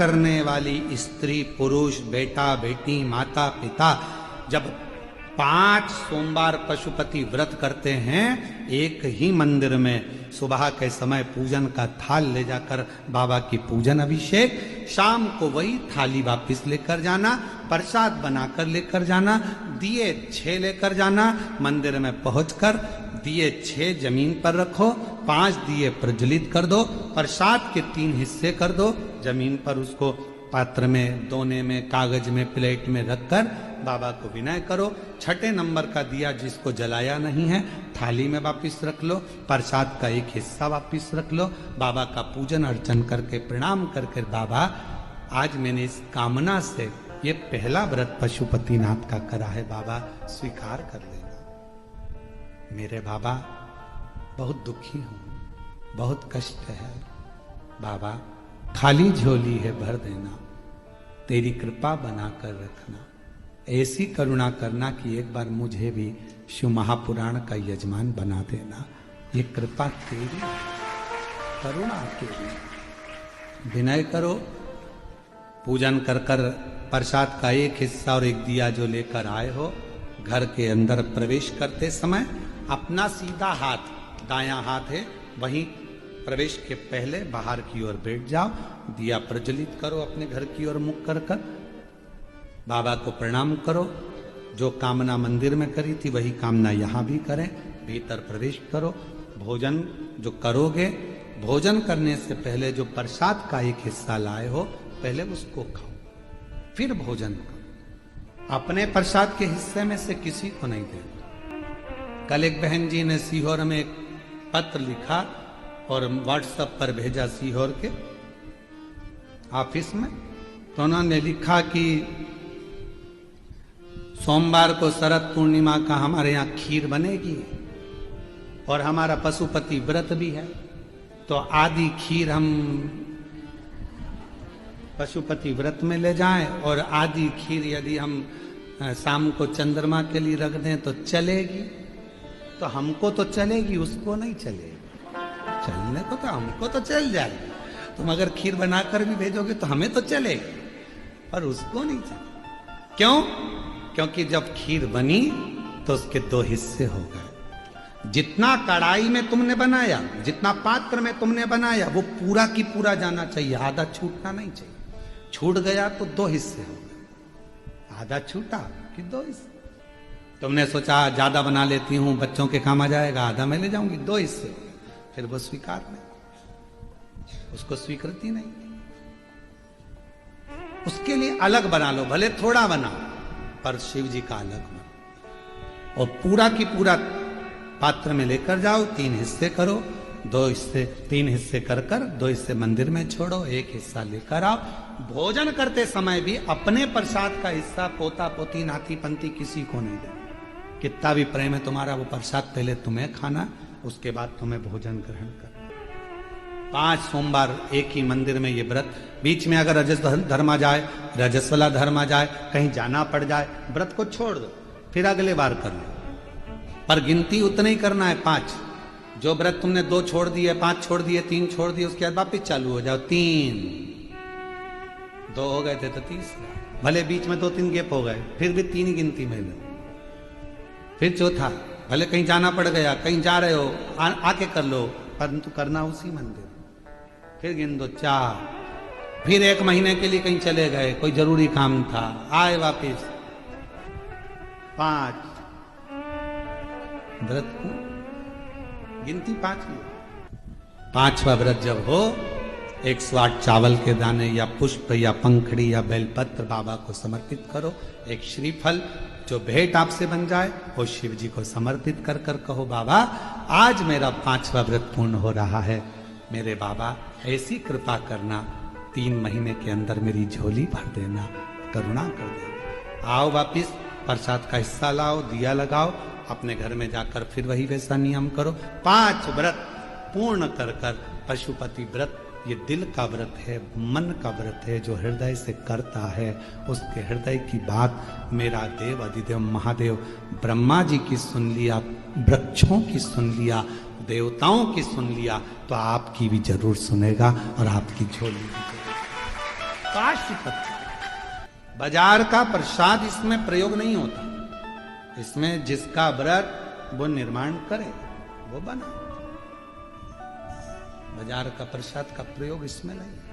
करने वाली स्त्री पुरुष बेटा बेटी माता पिता जब 5 सोमवार पशुपति व्रत करते हैं, एक ही मंदिर में सुबह के समय पूजन का थाल ले जाकर बाबा की पूजन अभिषेक, शाम को वही थाली वापस लेकर जाना, प्रसाद बनाकर लेकर जाना, दिए 6 लेकर जाना, मंदिर में पहुंचकर दिए 6 जमीन पर रखो, 5 दिए प्रज्वलित कर दो, प्रसाद के 3 हिस्से कर दो, जमीन पर उसको पात्र में, दोने में, कागज में, प्लेट में रखकर बाबा को विनय करो। 6ठे नंबर का दिया जिसको जलाया नहीं है थाली में वापिस रख लो, प्रसाद का एक हिस्सा वापिस रख लो, बाबा का पूजन अर्चन करके प्रणाम करके बाबा आज मैंने इस कामना से ये पहला व्रत पशुपतिनाथ का करा है, बाबा स्वीकार कर लेना। मेरे बाबा बहुत दुखी हूं, बहुत कष्ट है बाबा, खाली झोली है भर देना, तेरी कृपा बनाकर रखना, ऐसी करुणा करना कि एक बार मुझे भी शिव महापुराण का यजमान बना देना, ये कृपा तेरी, करुणा तेरी। विनय करो, पूजन कर कर प्रसाद का एक हिस्सा और एक दिया जो लेकर आए हो, घर के अंदर प्रवेश करते समय अपना सीधा हाथ, दायां हाथ है, वहीं प्रवेश के पहले बाहर की ओर बैठ जाओ, दिया प्रज्वलित करो, अपने घर की ओर मुख कर कर बाबा को प्रणाम करो। जो कामना मंदिर में करी थी वही कामना यहाँ भी करें, भीतर प्रवेश करो। भोजन जो करोगे, भोजन करने से पहले जो प्रसाद का एक हिस्सा लाए हो पहले उसको खाओ, फिर भोजन करो। अपने प्रसाद के हिस्से में से किसी को नहीं देना। कल एक बहन जी ने सीहोर में एक पत्र लिखा और व्हाट्सएप पर भेजा सीहोर के ऑफिस में, तो उन्होंने लिखा कि सोमवार को शरद पूर्णिमा का हमारे यहाँ खीर बनेगी और हमारा पशुपति व्रत भी है, तो आधी खीर हम पशुपति व्रत में ले जाएं और आधी खीर यदि हम शाम को चंद्रमा के लिए रख दें तो चलेगी। तो हमको तो चलेगी, उसको नहीं चलेगी। चलने को तो हमको तो चल जाएगी, तुम अगर खीर बनाकर भी भेजोगे तो हमें तो चलेगी, पर उसको नहीं चलेगी। क्यों? क्योंकि जब खीर बनी तो उसके 2 हिस्से हो गए। जितना कढ़ाई में तुमने बनाया, जितना पात्र में तुमने बनाया, वो पूरा की पूरा जाना चाहिए, आधा छूटना नहीं चाहिए। छूट गया तो 2 हिस्से हो गए, आधा छूटा कि 2 हिस्से। तुमने सोचा ज्यादा बना लेती हूं, बच्चों के काम आ जाएगा, आधा मैं ले जाऊंगी, 2 हिस्से हो गए, फिर वो स्वीकार नहीं, उसको स्वीकृति नहीं। उसके लिए अलग बना लो, भले थोड़ा बनाओ, पर शिव जी का अलग बना, और पूरा की पूरा पात्र में लेकर जाओ, 3 हिस्से करो, 2 हिस्से 3 हिस्से कर कर 2 हिस्से मंदिर में छोड़ो, 1 हिस्सा लेकर आओ। भोजन करते समय भी अपने प्रसाद का हिस्सा पोता पोती नाती पंती किसी को नहीं देना। कितना भी प्रेम है तुम्हारा, वो प्रसाद पहले तुम्हें खाना, उसके बाद तुम्हें भोजन ग्रहण करना। 5 सोमवार एक ही मंदिर में ये व्रत, बीच में अगर रजस धर्म आ जाए, रजस्वला धर्म आ जाए, कहीं जाना पड़ जाए, व्रत को छोड़ दो, फिर अगले बार कर लो, पर गिनती उतना ही करना है 5। जो व्रत तुमने 2 छोड़ दिए, 5 छोड़ दिए, 3 छोड़ दिए, उसके बाद वापिस चालू हो जाओ। 3 2 हो गए थे तो 30, भले बीच में 2-3 गैप हो गए, फिर भी 3 ही गिनती में लो। फिर चौथा, भले कहीं जाना पड़ गया, कहीं जा रहे हो, आके कर लो, परंतु करना उसी मंदिर। फिर गिन दो 4, फिर 1 महीने के लिए कहीं चले गए, कोई जरूरी काम था, आए वापिस 5। व्रत को गिनती 5 की। 5वां व्रत जब हो, 108 चावल के दाने या पुष्प या पंखड़ी या बेलपत्र बाबा को समर्पित करो। एक श्रीफल जो भेंट आपसे बन जाए वो शिव जी को समर्पित कर कर कहो, बाबा आज मेरा 5वां व्रत पूर्ण हो रहा है, मेरे बाबा ऐसी कृपा करना, 3 महीने के अंदर मेरी झोली भर देना, करुणा कर देना। आओ वापिस प्रसाद का हिस्सा लाओ, दिया लगाओ, अपने घर में जाकर फिर वही वैसा नियम करो। 5 व्रत पूर्ण कर कर पशुपति व्रत, ये दिल का व्रत है, मन का व्रत है, जो हृदय से करता है उसके हृदय की बात मेरा देव अधिदेव महादेव ब्रह्मा जी की सुन लिया, वृक्षों की सुन लिया, देवताओं की सुन लिया, तो आपकी भी जरूर सुनेगा और आपकी झोली भी जरूर। काशीपति। बाजार का प्रसाद इसमें प्रयोग नहीं होता, इसमें जिसका व्रत वो निर्माण करे वो बना। बाजार का प्रसाद का प्रयोग इसमें नहीं।